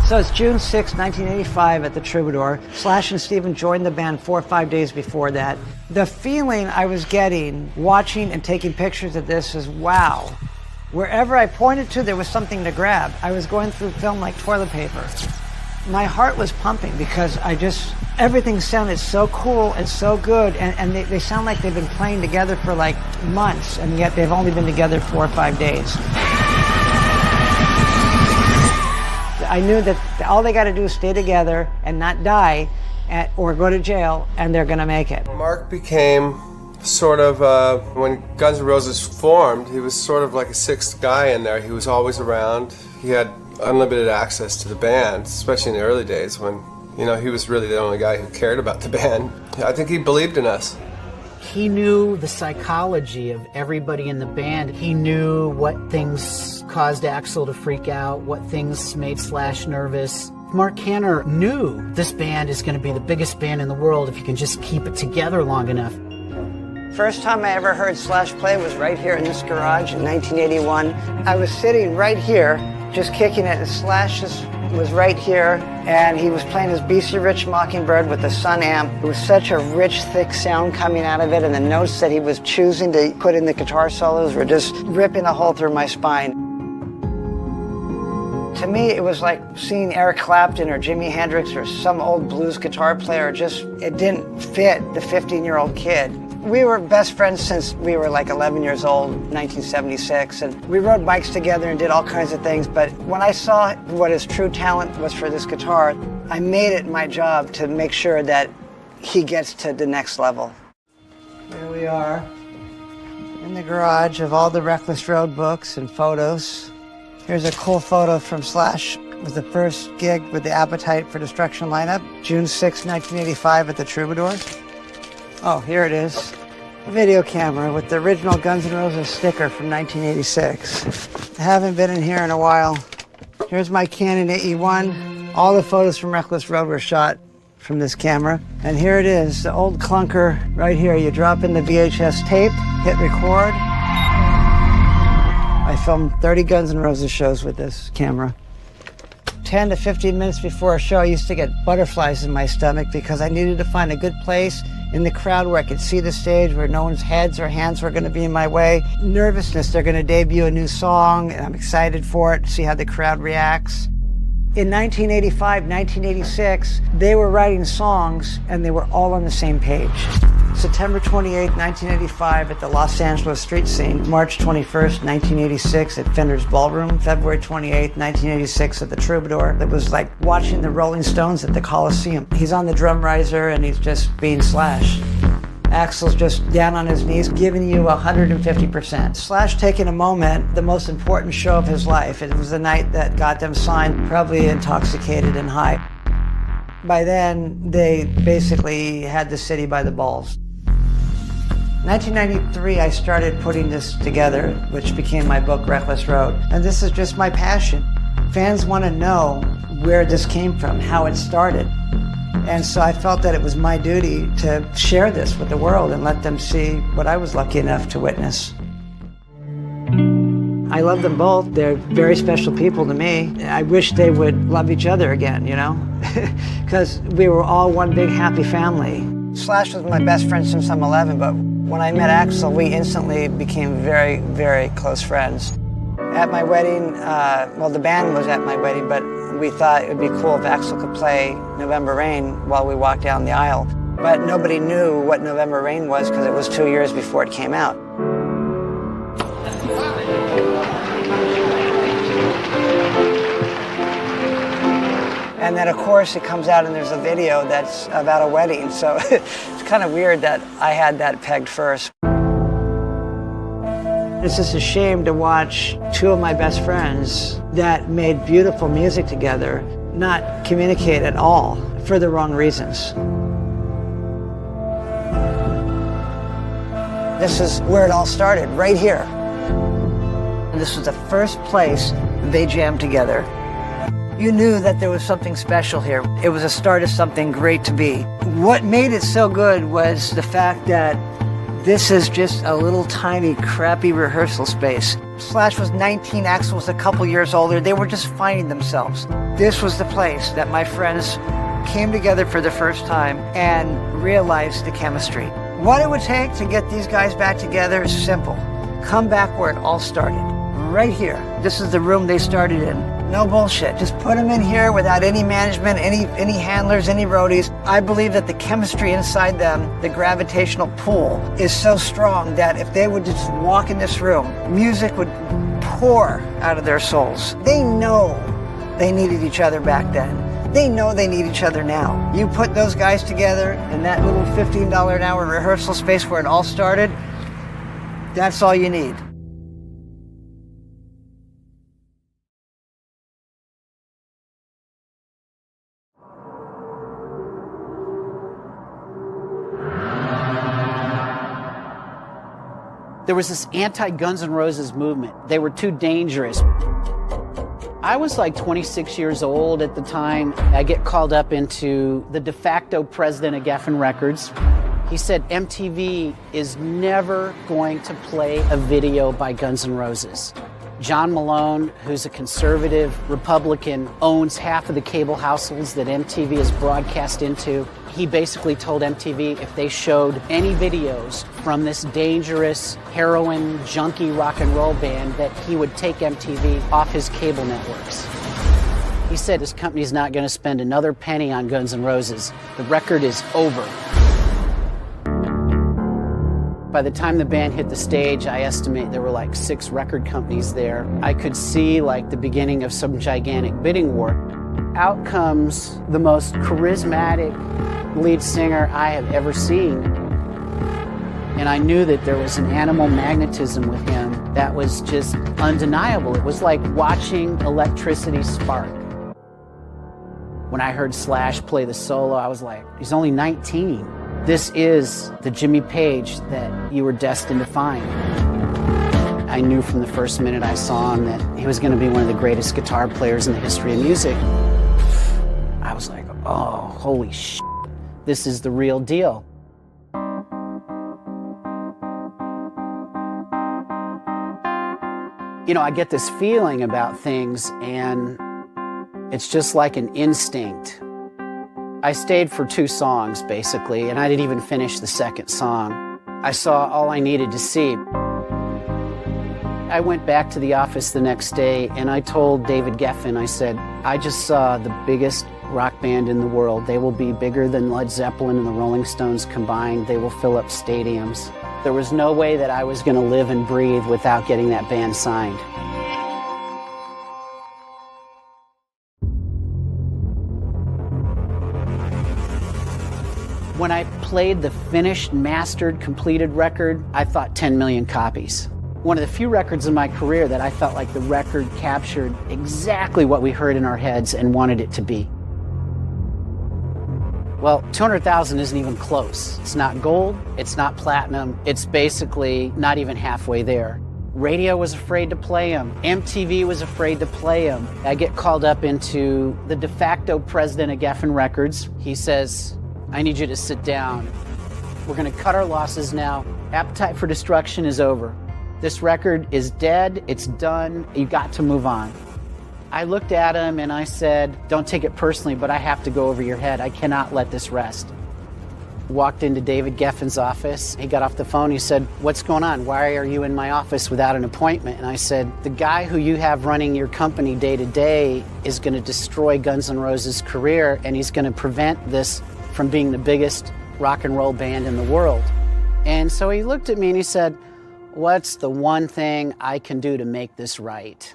So it's June 6, 1985 at the Troubadour. Slash and Steven joined the band 4 or 5 days before that. The feeling I was getting watching and taking pictures of this is wow. Wherever I pointed to, there was something to grab. I was going through film like toilet paper. My heart was pumping because everything sounded so cool and so good, and they sound like they've been playing together for like months, and yet they've only been together 4 or 5 days. I knew that all they got to do is stay together and not die or go to jail, and they're going to make it. Marc became sort of, when Guns N' Roses formed, he was sort of like a sixth guy in there. He was always around. He had unlimited access to the band, especially in the early days when, you know, he was really the only guy who cared about the band. I think he believed in us. He knew the psychology of everybody in the band. He knew what things caused Axl to freak out, what things made Slash nervous. Marc Canter knew this band is going to be the biggest band in the world if you can just keep it together long enough. First time I ever heard Slash play was right here in this garage in 1981. I was sitting right here, just kicking it, and Slash was right here, and he was playing his BC Rich Mockingbird with the Sun amp. It was such a rich, thick sound coming out of it, and the notes that he was choosing to put in the guitar solos were just ripping a hole through my spine. To me, it was like seeing Eric Clapton or Jimi Hendrix or some old blues guitar player. It didn't fit the 15-year-old kid. We were best friends since we were like 11 years old, 1976, and we rode bikes together and did all kinds of things, but when I saw what his true talent was for this guitar, I made it my job to make sure that he gets to the next level. Here we are in the garage of all the Reckless Road books and photos. Here's a cool photo from Slash. It was the first gig with the Appetite for Destruction lineup, June 6, 1985 at the Troubadour. Oh, here it is. A video camera with the original Guns N' Roses sticker from 1986. I haven't been in here in a while. Here's my Canon AE1. All the photos from Reckless Road were shot from this camera. And here it is, the old clunker right here. You drop in the VHS tape, hit record. I filmed 30 Guns N' Roses shows with this camera. 10 to 15 minutes before a show, I used to get butterflies in my stomach because I needed to find a good place in the crowd where I could see the stage, where no one's heads or hands were going to be in my way. Nervousness, they're going to debut a new song, and I'm excited for it, to see how the crowd reacts. In 1985, 1986, they were writing songs, and they were all on the same page. September 28, 1985 at the Los Angeles street scene. March 21st, 1986 at Fender's Ballroom. February 28, 1986 at the Troubadour. It was like watching the Rolling Stones at the Coliseum. He's on the drum riser and he's just being Slash. Axl's just down on his knees, giving you 150%. Slash taking a moment, the most important show of his life. It was the night that got them signed, probably intoxicated and high. By then, they basically had the city by the balls. 1993, I started putting this together, which became my book, Reckless Road. And this is just my passion. Fans want to know where this came from, how it started. And so I felt that it was my duty to share this with the world and let them see what I was lucky enough to witness. I love them both. They're very special people to me. I wish they would love each other again, you know? Because we were all one big happy family. Slash was my best friend since I'm 11, but when I met Axl, we instantly became very, very close friends. At my wedding, well, the band was at my wedding, but we thought it would be cool if Axl could play November Rain while we walked down the aisle. But nobody knew what November Rain was because it was 2 years before it came out. And then, of course, it comes out and there's a video that's about a wedding. So it's kind of weird that I had that pegged first. It's just a shame to watch two of my best friends that made beautiful music together not communicate at all for the wrong reasons. This is where it all started, right here. And this was the first place they jammed together. You knew that there was something special here. It was a start of something great to be. What made it so good was the fact that This is just a little tiny crappy rehearsal space. Slash was 19, Axl was a couple years older. They were just finding themselves. This was the place that my friends came together for the first time and realized the chemistry. What it would take to get these guys back together is simple. Come back where it all started. Right here. This is the room they started in. No bullshit. Just put them in here without any management, any handlers, any roadies. I believe that the chemistry inside them, the gravitational pull, is so strong that if they would just walk in this room, music would pour out of their souls. They know they needed each other back then. They know they need each other now. You put those guys together in that little $15 an hour rehearsal space where it all started, that's all you need. There was this anti-Guns N' Roses movement. They were too dangerous. I was like 26 years old at the time. I get called up into the de facto president of Geffen Records. He said, MTV is never going to play a video by Guns N' Roses. John Malone, who's a conservative Republican, owns half of the cable households that MTV is broadcast into. He basically told MTV if they showed any videos from this dangerous heroin junkie rock and roll band that he would take MTV off his cable networks. He said this company's not going to spend another penny on Guns N' Roses. The record is over. By the time the band hit the stage, I estimate there were like 6 record companies there. I could see like the beginning of some gigantic bidding war. Out comes the most charismatic lead singer I have ever seen. And I knew that there was an animal magnetism with him that was just undeniable. It was like watching electricity spark. When I heard Slash play the solo, I was like, he's only 19. This is the Jimmy Page that you were destined to find. I knew from the first minute I saw him that he was going to be one of the greatest guitar players in the history of music. I was like, oh, holy shit, this is the real deal. You know, I get this feeling about things, and it's just like an instinct. I stayed for 2 songs, basically, and I didn't even finish the second song. I saw all I needed to see. I went back to the office the next day, and I told David Geffen, I said, I just saw the biggest rock band in the world. They will be bigger than Led Zeppelin and the Rolling Stones combined. They will fill up stadiums. There was no way that I was going to live and breathe without getting that band signed. When I played the finished, mastered, completed record, I thought 10 million copies. One of the few records in my career that I felt like the record captured exactly what we heard in our heads and wanted it to be. Well, 200,000 isn't even close. It's not gold, it's not platinum, it's basically not even halfway there. Radio was afraid to play him. MTV was afraid to play him. I get called up into the de facto president of Geffen Records. He says, I need you to sit down. We're going to cut our losses now. Appetite for Destruction is over. This record is dead. It's done. You got to move on. I looked at him and I said, don't take it personally, but I have to go over your head. I cannot let this rest. Walked into David Geffen's office. He got off the phone. He said, what's going on? Why are you in my office without an appointment? And I said, the guy who you have running your company day to day is going to destroy Guns N' Roses' career, and he's going to prevent this from being the biggest rock and roll band in the world. And so he looked at me and he said, what's the one thing I can do to make this right?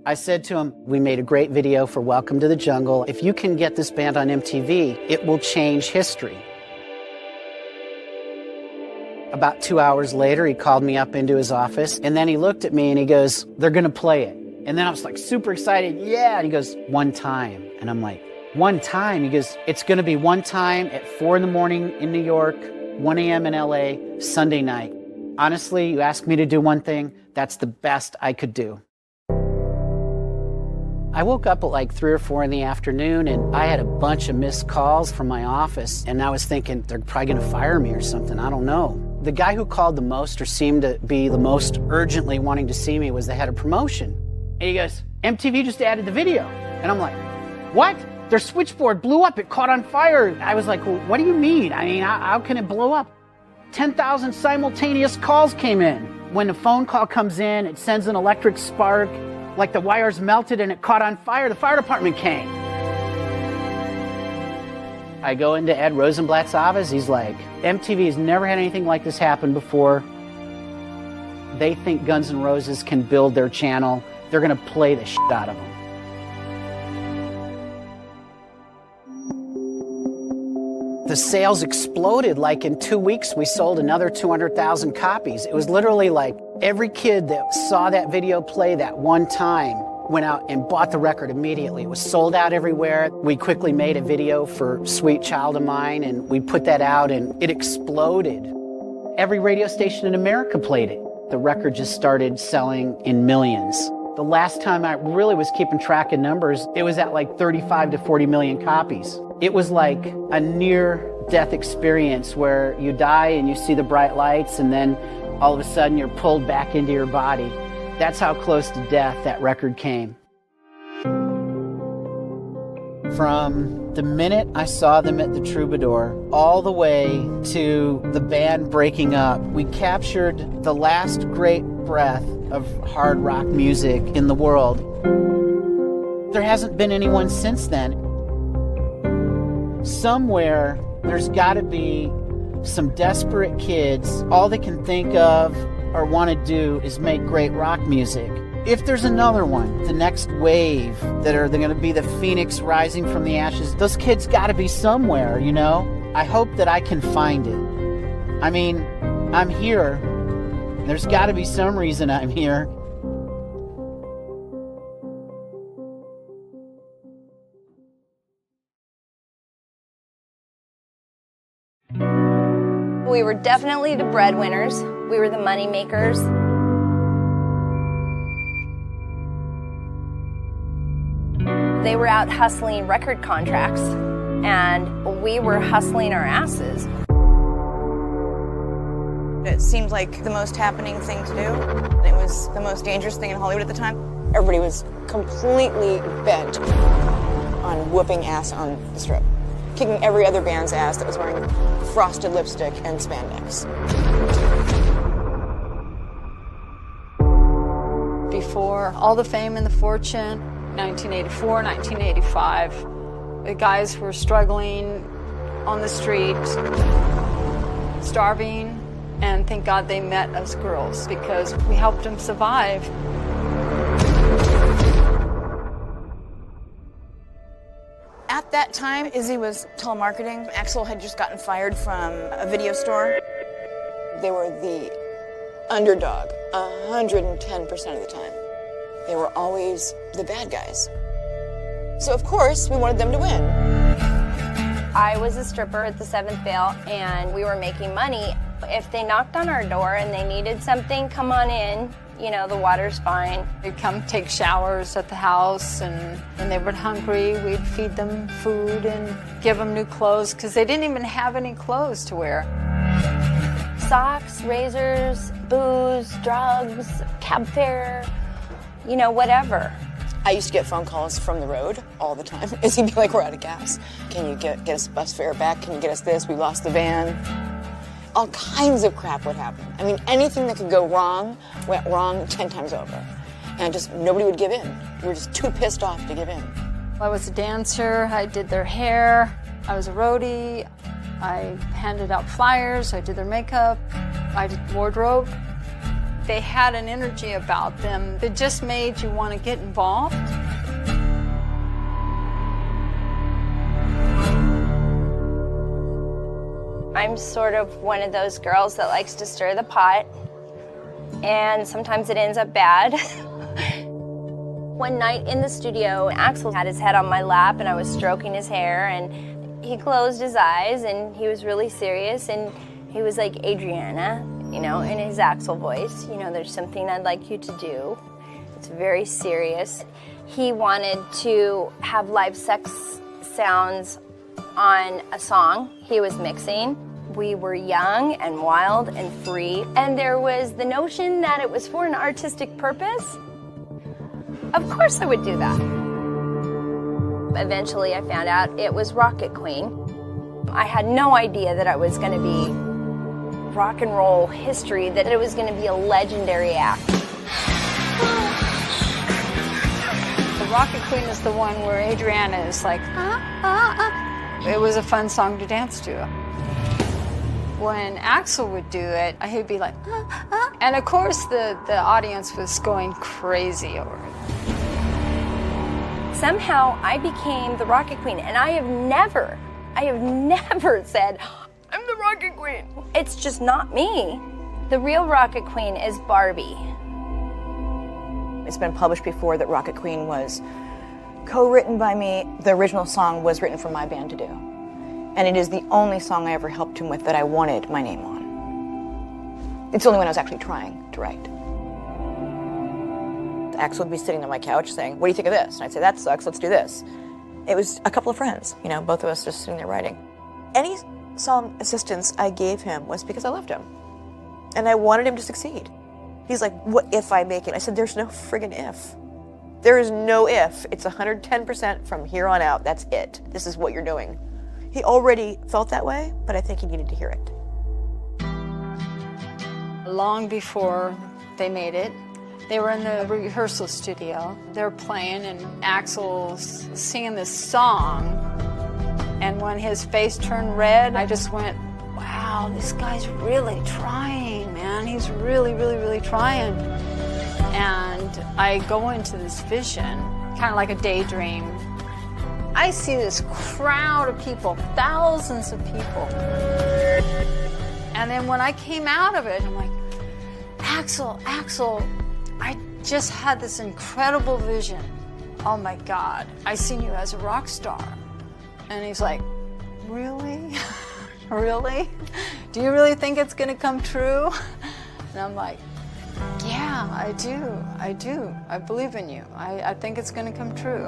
I said to him, we made a great video for Welcome to the Jungle. If you can get this band on MTV, it will change history. About 2 hours later, he called me up into his office, and then he looked at me and he goes, they're gonna play it. And then I was like super excited, yeah, and he goes, one time. And I'm like, one time? He goes, it's gonna be one time at 4 in the morning in New York, 1 a.m. in LA, Sunday night. Honestly, you asked me to do one thing, that's the best I could do. I woke up at like 3 or 4 in the afternoon and I had a bunch of missed calls from my office, and I was thinking they're probably gonna fire me or something, I don't know. The guy who called the most or seemed to be the most urgently wanting to see me was the head of promotion. And he goes, MTV just added the video. And I'm like, what? Their switchboard blew up, it caught on fire. I was like, well, what do you mean? I mean, how can it blow up? 10,000 simultaneous calls came in. When a phone call comes in, it sends an electric spark, like the wires melted and it caught on fire. The fire department came. I go into Ed Rosenblatt's office. He's like, MTV has never had anything like this happen before. They think Guns N' Roses can build their channel. They're gonna play the shit out of them. The sales exploded. Like in 2 weeks, we sold another 200,000 copies. It was literally like every kid that saw that video play that one time went out and bought the record immediately. It was sold out everywhere. We quickly made a video for Sweet Child of Mine, and we put that out, and it exploded. Every radio station in America played it. The record just started selling in millions. The last time I really was keeping track of numbers, it was at like 35 to 40 million copies. It was like a near-death experience where you die and you see the bright lights, and then all of a sudden you're pulled back into your body. That's how close to death that record came. From the minute I saw them at the Troubadour all the way to the band breaking up, we captured the last great breath of hard rock music in the world. There hasn't been anyone since then. Somewhere, there's gotta be some desperate kids. All they can think of or want to do is make great rock music. If there's another one, the next wave that are going to be the phoenix rising from the ashes, those kids gotta be somewhere, you know? I hope that I can find it. I mean, I'm here. There's gotta be some reason I'm here. We were definitely the breadwinners. We were the money makers. They were out hustling record contracts, and we were hustling our asses. It seemed like the most happening thing to do. It was the most dangerous thing in Hollywood at the time. Everybody was completely bent on whooping ass on the strip, kicking every other band's ass that was wearing frosted lipstick and spandex. Before all the fame and the fortune, 1984, 1985, the guys were struggling on the street, starving, and thank God they met us girls because we helped them survive. At that time, Izzy was telemarketing. Axl had just gotten fired from a video store. They were the underdog 110% of the time. They were always the bad guys. So of course, we wanted them to win. I was a stripper at the Seventh Veil, and we were making money. If they knocked on our door and they needed something, come on in. You know, the water's fine. They'd come take showers at the house, and when they were hungry, we'd feed them food and give them new clothes because they didn't even have any clothes to wear. Socks, razors, booze, drugs, cab fare, you know, whatever. I used to get phone calls from the road all the time. Izzy'd be like, we're out of gas. Can you get us bus fare back? Can you get us this? We lost the van. All kinds of crap would happen. I mean, anything that could go wrong went wrong 10 times over. And just nobody would give in. We were just too pissed off to give in. I was a dancer, I did their hair, I was a roadie, I handed out flyers, I did their makeup, I did wardrobe. They had an energy about them that just made you want to get involved. I'm sort of one of those girls that likes to stir the pot, and sometimes it ends up bad. One night in the studio, Axl had his head on my lap and I was stroking his hair, and he closed his eyes and he was really serious, and he was like, Adriana, you know, in his Axl voice, you know, there's something I'd like you to do. It's very serious. He wanted to have live sex sounds on a song he was mixing. We were young and wild and free, and there was the notion that it was for an artistic purpose. Of course I would do that. Eventually I found out it was Rocket Queen. I had no idea that I was going to be rock and roll history, that it was going to be a legendary act. The Rocket Queen is the one where Adriana is like, It was a fun song to dance to. When Axel would do it, he'd be like, and of course the audience was going crazy over it. Somehow I became the Rocket Queen, and I have never said, I'm the Rocket Queen. It's just not me. The real Rocket Queen is Barbie. It's been published before that Rocket Queen was co-written by me. The original song was written for my band to do. And it is the only song I ever helped him with that I wanted my name on. It's the only one I was actually trying to write. Axel would be sitting on my couch saying, what do you think of this? And I'd say, that sucks, let's do this. It was a couple of friends, both of us just sitting there writing. Any song assistance I gave him was because I loved him. And I wanted him to succeed. He's like, what if I make it? I said, there's no friggin' if. There is no if. It's 110% from here on out. That's it. This is what you're doing. He already felt that way, but I think he needed to hear it. Long before they made it, they were in the rehearsal studio. They were playing, and Axel's singing this song. And when his face turned red, I just went, wow, this guy's really trying, man. He's really, really, really trying. And I go into this vision, kind of like a daydream. I see this crowd of people, thousands of people. And then when I came out of it, I'm like, Axel, I just had this incredible vision. Oh my God, I seen you as a rock star. And he's like, really? Really? Do you really think it's gonna come true? And I'm like, yeah, I do. I believe in you. I think it's gonna come true.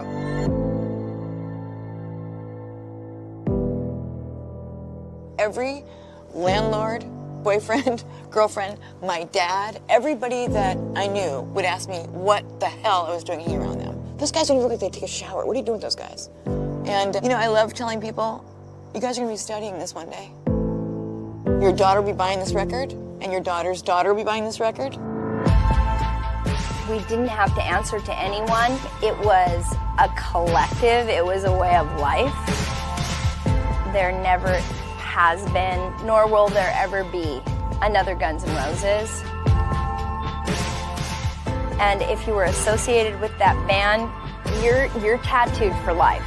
Every landlord, boyfriend, girlfriend, my dad, everybody that I knew would ask me what the hell I was doing hanging around them. Those guys don't even look like they take a shower. What are you doing with those guys? And, I love telling people, you guys are gonna be studying this one day. Your daughter will be buying this record, and your daughter's daughter will be buying this record. We didn't have to answer to anyone. It was a collective. It was a way of life. There never has been, nor will there ever be, another Guns N' Roses. And if you were associated with that band, you're tattooed for life.